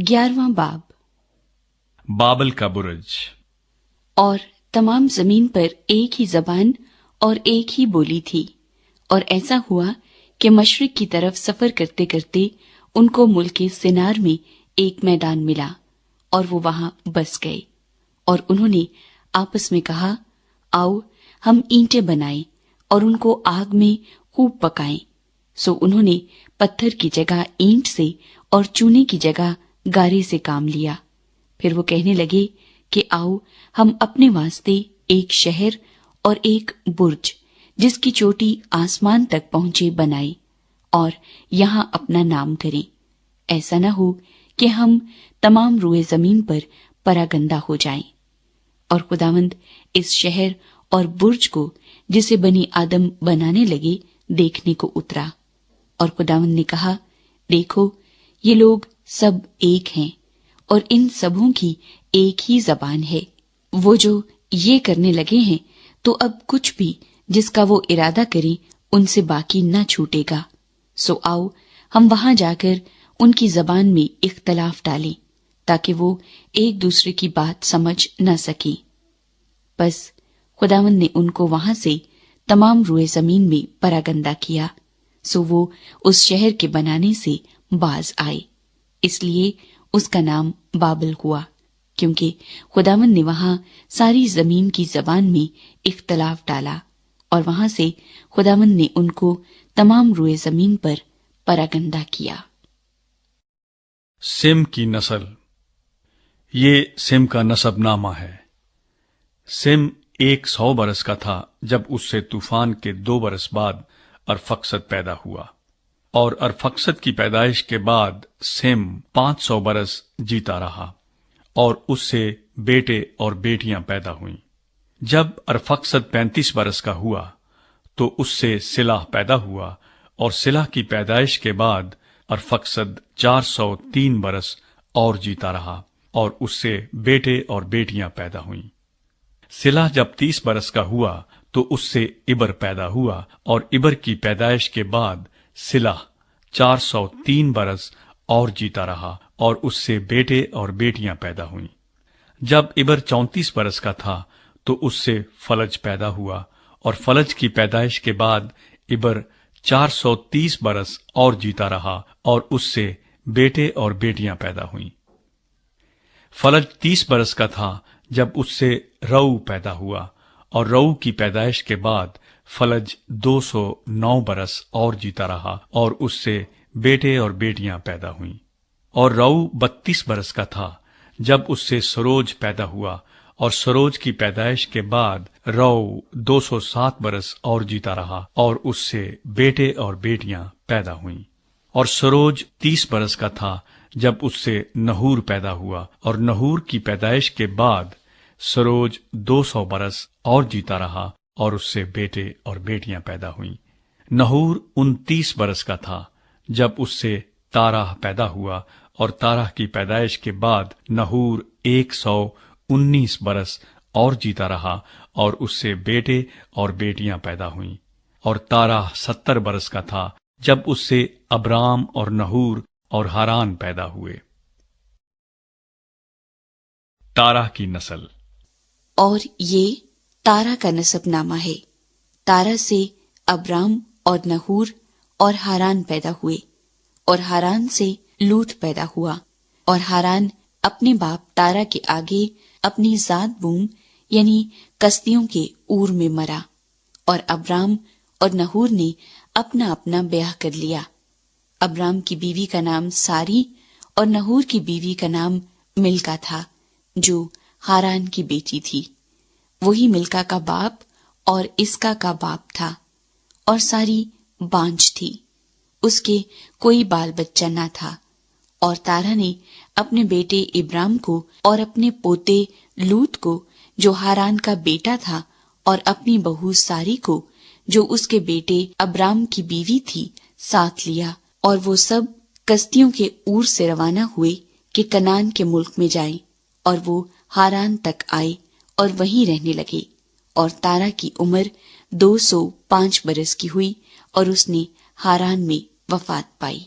11वां बाब। बाबल का बुर्ज। और तमाम जमीन पर एक ही जबान और एक ही बोली थी। और ऐसा हुआ कि मशरिक की तरफ सफर करते करते उनको मुल्क सिनार में एक मैदान मिला और वो वहां बस गए। और उन्होंने आपस में कहा, आओ हम ईंटें बनाएं और उनको आग में खूब पकाएं। सो उन्होंने पत्थर की जगह ईंट से और चूने की जगह गारे से काम लिया। फिर वो कहने लगे कि आओ हम अपने वास्ते एक शहर और एक बुर्ज जिसकी चोटी आसमान तक पहुंचे बनाए और यहां अपना नाम करें। ऐसा न हो कि हम तमाम रुए जमीन पर परागंदा हो जाएं। और खुदावंद इस शहर और बुर्ज को जिसे बनी आदम बनाने लगे देखने को उतरा। और खुदावंद ने कहा, देखो ये लोग सब एक हैं और इन सबों की एक ही जबान है। वो जो ये करने लगे हैं तो अब कुछ भी जिसका वो इरादा करे उनसे बाकी न छूटेगा। सो आओ हम वहां जाकर उनकी जबान में इख्तलाफ डालें ताकि वो एक दूसरे की बात समझ न सके। बस खुदावंद ने उनको वहां से तमाम रुए जमीन में परागंदा किया। सो वो उस शहर के बनाने से बाज आए। इसलिए उसका नाम बाबल हुआ, क्योंकि खुदावंद ने वहां सारी जमीन की जबान में इख्तलाफ डाला और वहां से खुदावंद ने उनको तमाम रुए जमीन पर परागंदा किया। सिम की नस्ल। ये सिम का नसबनामा है। सिम 100 बरस का था जब उससे तूफान के 2 बरस बाद अरफक्सद पैदा हुआ। और अरफक्सद की पैदाइश के बाद सिम 500 बरस जीता रहा और उससे बेटे और बेटियां पैदा हुईं। जब अरफक्सद 35 बरस का हुआ तो उससे सिलाह पैदा हुआ और सिलाह की पैदाइश के बाद अरफक्सद 403 बरस और जीता रहा और उससे बेटे और बेटियां पैदा हुईं। सिलाह जब 30 बरस का हुआ तो उससे इबर पैदा हुआ और इबर की पैदाइश के बाद सिलाह 403 बरस और जीता रहा और उससे बेटे और बेटियां पैदा हुईं। जब इबर 34 बरस का था तो उससे फलज पैदा हुआ और फलज की पैदाइश के बाद इबर 430 बरस और जीता रहा और उससे बेटे और बेटियां पैदा हुईं। फलज 30 बरस का था जब उससे रऊ पैदा हुआ और रऊ की पैदाइश के बाद फलज 209 बरस और जीता रहा और उससे बेटे और बेटियां पैदा हुईं। और रऊ 32 बरस का था जब उससे सरोज पैदा हुआ और सरोज की पैदाइश के बाद रऊ 207 बरस और जीता रहा और उससे बेटे और बेटियां पैदा हुईं। और सरोज 30 बरस का था जब उससे नहूर पैदा हुआ और नहूर की पैदाइश के बाद सरोज 200 बरस और जीता रहा और उससे बेटे और बेटियां पैदा हुईं। नहूर 29 बरस का था जब उससे ताराह पैदा हुआ और ताराह की पैदाइश के बाद नहूर 119 बरस और जीता रहा और उससे बेटे और बेटियां पैदा हुईं। और ताराह 70 बरस का था जब उससे अब्राम और नहूर और हारान पैदा हुए। ताराह की नस्ल। और ये तारा का नसबनामा है। तारा से अब्राम और नहूर और हारान पैदा हुए और हारान से लूत पैदा हुआ। और हारान अपने बाप तारा के आगे अपनी जात बूम यानी कस्तियों के ऊर में मरा। और अब्राम और नहूर ने अपना अपना ब्याह कर लिया। अब्राम की बीवी का नाम सारी और नहूर की बीवी का नाम मिल्का था, जो हारान की बेटी थी। वही मिल्का का बाप और इसका का बाप था। और सारी बांझ थी, उसके कोई बाल बच्चा न था। और तारा ने अपने बेटे इब्राम को और अपने पोते लूत को जो हारान का बेटा था और अपनी बहू सारी को जो उसके बेटे अब्राम की बीवी थी साथ लिया। और वो सब कस्तियों के ऊर से रवाना हुए कि कनान के मुल्क में जाएं। और वो हारान तक आए और वहीं रहने लगे। और तारा की उम्र 205 बरस की हुई और उसने हारान में वफात पाई।